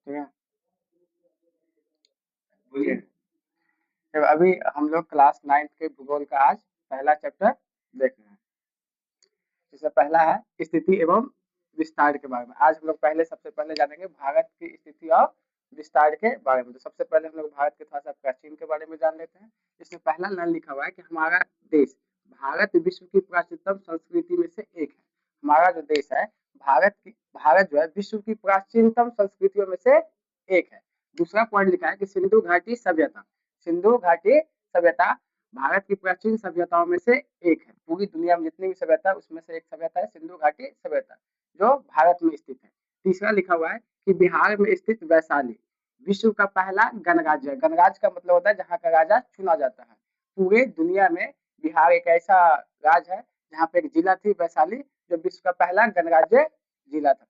ठीक है। बोलिए। जब अभी हम लोग क्लास 9th के भूगोल का आज पहला चैप्टर देख रहे हैं। जिसमें पहला है स्थिति एवं विस्तार के बारे में। आज हम लोग सबसे पहले जानेंगे भारत की स्थिति और विस्तार के बारे में। तो सबसे पहले हम लोग भारत के थोड़ा सा प्राचीन के बारे में जान लेते हैं। इसमें पहला लाइन लिखा हुआ है कि हमारा देश भारत विश्व की प्राचीनतम संस्कृति में से एक है। हमारा जो देश है भारत जो है विश्व की प्राचीनतम संस्कृतियों में से एक है। दूसरा पॉइंट लिखा है कि सिंधु घाटी सभ्यता भारत की प्राचीन सभ्यताओं में से एक है। पूरी दुनिया में जितनी भी सभ्यता है उसमें से एक सभ्यता है सिंधु घाटी सभ्यता, जो भारत में स्थित है। तीसरा लिखा हुआ है कि बिहार में स्थित वैशाली विश्व का पहला गणराज्य है। गणराज्य का मतलब होता है जहाँ का राजा चुना जाता है। पूरे दुनिया में बिहार एक ऐसा राज्य है जहाँ पे एक जिला थी वैशाली, जो विश्व का पहला गणराज्य जिला था।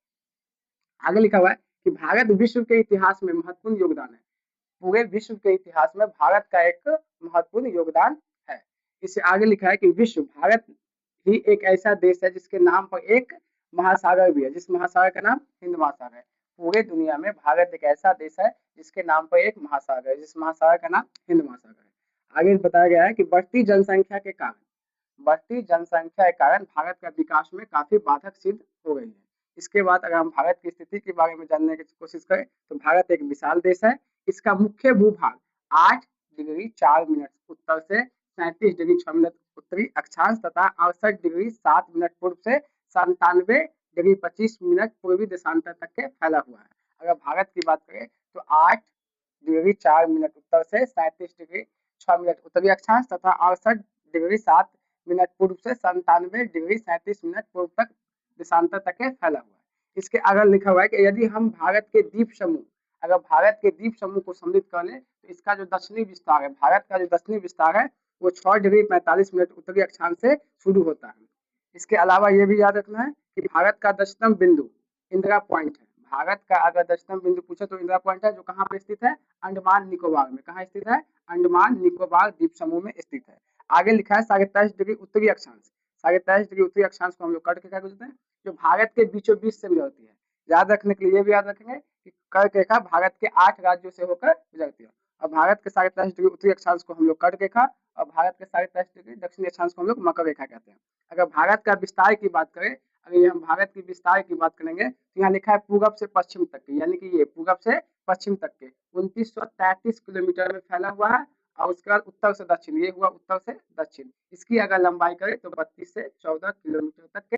आगे लिखा हुआ है कि भारत विश्व के इतिहास में महत्वपूर्ण योगदान है। पूरे विश्व के इतिहास में भारत का एक महत्वपूर्ण योगदान है। इससे आगे लिखा है कि भारत ही एक ऐसा देश है जिसके नाम पर एक महासागर भी है, जिस महासागर का नाम हिंद महासागर है। पूरे दुनिया में भारत एक ऐसा देश है जिसके नाम पर एक महासागर है, जिस महासागर का नाम हिंद महासागर है। आगे बताया गया है कि बढ़ती जनसंख्या के कारण भारत का विकास में काफी बाधक सिद्ध हो गई है। इसके बाद अगर हम भारत की स्थिति के बारे में जानने की कोशिश करें तो भारत एक विशाल देश है। इसका मुख्य भूभाग 8 डिग्री 4 मिनट उत्तर से 37 डिग्री 6 मिनट उत्तरी अक्षांश तथा 68 डिग्री 7 मिनट पूर्व से 97 डिग्री 25 मिनट पूर्वी देशांतर तक के फैला हुआ है। अगर भारत की बात करें तो 8 डिग्री 4 मिनट उत्तर से 37 डिग्री 6 मिनट उत्तरी अक्षांश तथा 68 डिग्री 7 मिनट पूर्व से 97 डिग्री 37 मिनट पूर्व तक देशांतर तक के फैला हुआ है। इसके आगे लिखा हुआ है कि यदि हम भारत के द्वीप समूह को सम्मिलित कर लें तो इसका जो दक्षिणी विस्तार है, भारत का जो दक्षिणी विस्तार है वो 6 डिग्री 45 मिनट उत्तरी अक्षांश से शुरू होता है। इसके अलावा ये भी याद रखना है कि भारत का दक्षिणतम बिंदु इंदिरा पॉइंट है। भारत का अगर दक्षिणतम बिंदु पूछे तो इंदिरा पॉइंट है, जो कहाँ पे स्थित है? अंडमान निकोबार में। कहाँ स्थित है? अंडमान निकोबार द्वीप समूह में स्थित है। आगे लिखा है 23.5 डिग्री उत्तरी अक्षांश। 23.5 डिग्री उत्तरी अक्षांश को हम लोग कर्क रेखा कहते हैं, जो भारत के बीचों बीच से गुजरती है। याद रखने के लिए ये भी याद रखेंगे कि कर्क रेखा भारत के 8 राज्यों से होकर गुजरती है। और भारत के 23.5 डिग्री उत्तरी अक्षांश को हम लोग कर्क रेखा और भारत के 23.5 डिग्री दक्षिणी अक्षांश को हम लोग मकर रेखा कहते हैं। अगर भारत का विस्तार की बात करें, अगर ये हम भारत की विस्तार की बात करेंगे तो यहाँ लिखा है पूरब से पश्चिम तक के, यानी कि ये पूरब से पश्चिम तक के 2933 किलोमीटर में फैला हुआ है। और उसके बाद उत्तर से दक्षिण, ये हुआ उत्तर से दक्षिण। इसकी अगर लंबाई करें तो 32 से 14 किलोमीटर तक के